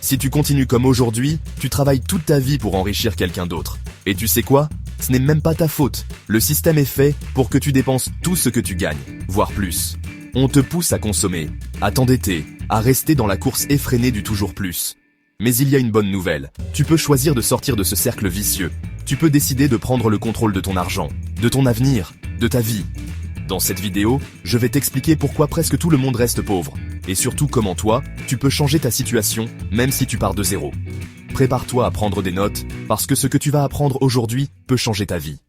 Si tu continues comme aujourd'hui, tu travailles toute ta vie pour enrichir quelqu'un d'autre. Et tu sais quoi? Ce n'est même pas ta faute. Le système est fait pour que tu dépenses tout ce que tu gagnes, voire plus. On te pousse à consommer, à t'endetter, à rester dans la course effrénée du toujours plus. Mais il y a une bonne nouvelle. Tu peux choisir de sortir de ce cercle vicieux. Tu peux décider de prendre le contrôle de ton argent, de ton avenir, de ta vie. Dans cette vidéo, je vais t'expliquer pourquoi presque tout le monde reste pauvre. Et surtout comment toi, tu peux changer ta situation, même si tu pars de zéro. Prépare-toi à prendre des notes, parce que ce que tu vas apprendre aujourd'hui peut changer ta vie.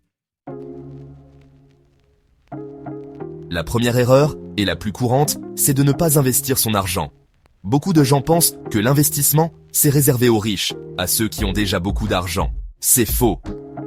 La première erreur, et la plus courante, c'est de ne pas investir son argent. Beaucoup de gens pensent que l'investissement, c'est réservé aux riches, à ceux qui ont déjà beaucoup d'argent. C'est faux.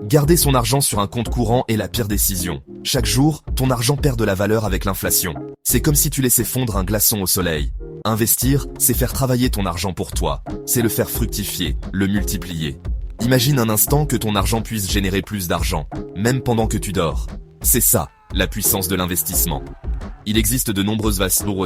Garder son argent sur un compte courant est la pire décision. Chaque jour, ton argent perd de la valeur avec l'inflation. C'est comme si tu laissais fondre un glaçon au soleil. Investir, c'est faire travailler ton argent pour toi. C'est le faire fructifier, le multiplier. Imagine un instant que ton argent puisse générer plus d'argent, même pendant que tu dors. C'est ça, la puissance de l'investissement. Il existe de nombreuses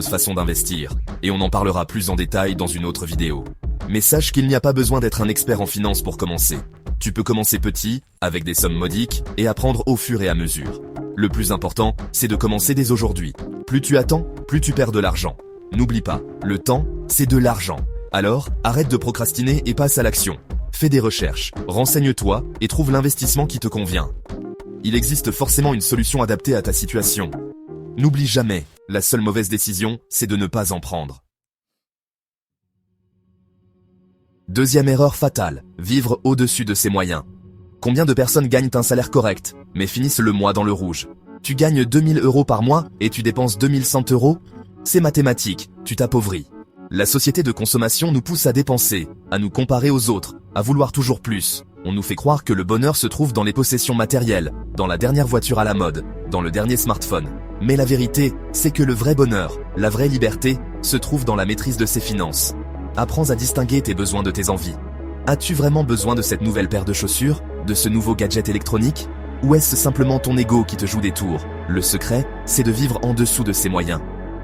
façons d'investir, et on en parlera plus en détail dans une autre vidéo. Mais sache qu'il n'y a pas besoin d'être un expert en finance pour commencer. Tu peux commencer petit, avec des sommes modiques, et apprendre au fur et à mesure. Le plus important, c'est de commencer dès aujourd'hui. Plus tu attends, plus tu perds de l'argent. N'oublie pas, le temps, c'est de l'argent. Alors, arrête de procrastiner et passe à l'action. Fais des recherches, renseigne-toi et trouve l'investissement qui te convient. Il existe forcément une solution adaptée à ta situation. N'oublie jamais, la seule mauvaise décision, c'est de ne pas en prendre. Deuxième erreur fatale, vivre au-dessus de ses moyens. Combien de personnes gagnent un salaire correct, mais finissent le mois dans le rouge? Tu gagnes 2000 € par mois et tu dépenses 2100 €? C'est mathématique, tu t'appauvris. La société de consommation nous pousse à dépenser, à nous comparer aux autres, à vouloir toujours plus. On nous fait croire que le bonheur se trouve dans les possessions matérielles, dans la dernière voiture à la mode, dans le dernier smartphone. Mais la vérité, c'est que le vrai bonheur, la vraie liberté, se trouve dans la maîtrise de ses finances. Apprends à distinguer tes besoins de tes envies. As-tu vraiment besoin de cette nouvelle paire de chaussures, de ce nouveau gadget électronique? Ou est-ce simplement ton ego qui te joue des tours? Le secret, c'est de vivre en dessous de ses moyens,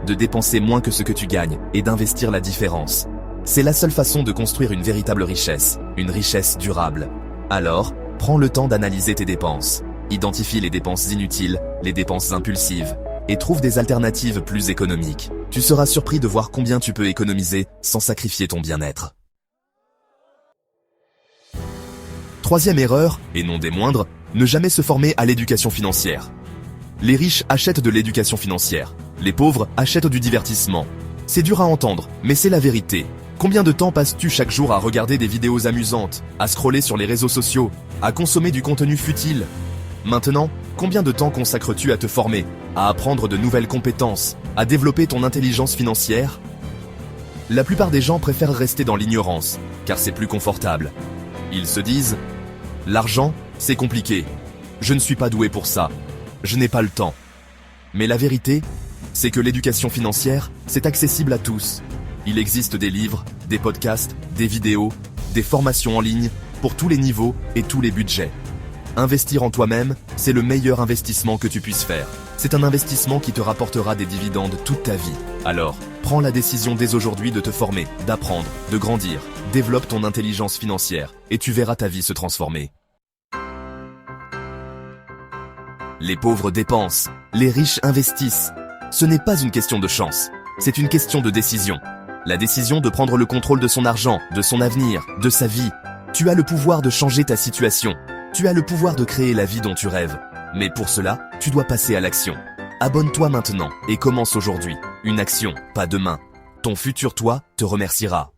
de dépenser moins que ce que tu gagnes et d'investir la différence. C'est la seule façon de construire une véritable richesse, une richesse durable. Alors, prends le temps d'analyser tes dépenses. Identifie les dépenses inutiles, les dépenses impulsives, et trouve des alternatives plus économiques. Tu seras surpris de voir combien tu peux économiser sans sacrifier ton bien-être. Troisième erreur, et non des moindres, ne jamais se former à l'éducation financière. Les riches achètent de l'éducation financière, les pauvres achètent du divertissement. C'est dur à entendre, mais c'est la vérité. Combien de temps passes-tu chaque jour à regarder des vidéos amusantes, à scroller sur les réseaux sociaux, à consommer du contenu futile? Maintenant, combien de temps consacres-tu à te former, à apprendre de nouvelles compétences, à développer ton intelligence financière? La plupart des gens préfèrent rester dans l'ignorance, car c'est plus confortable. Ils se disent « L'argent, c'est compliqué. Je ne suis pas doué pour ça. Je n'ai pas le temps. » Mais la vérité, c'est que l'éducation financière, c'est accessible à tous. Il existe des livres, des podcasts, des vidéos, des formations en ligne, pour tous les niveaux et tous les budgets. Investir en toi-même, c'est le meilleur investissement que tu puisses faire. C'est un investissement qui te rapportera des dividendes toute ta vie. Alors, prends la décision dès aujourd'hui de te former, d'apprendre, de grandir. Développe ton intelligence financière et tu verras ta vie se transformer. Les pauvres dépensent, les riches investissent. Ce n'est pas une question de chance, c'est une question de décision. La décision de prendre le contrôle de son argent, de son avenir, de sa vie. Tu as le pouvoir de changer ta situation. Tu as le pouvoir de créer la vie dont tu rêves. Mais pour cela, tu dois passer à l'action. Abonne-toi maintenant et commence aujourd'hui. Une action, pas demain. Ton futur toi te remerciera.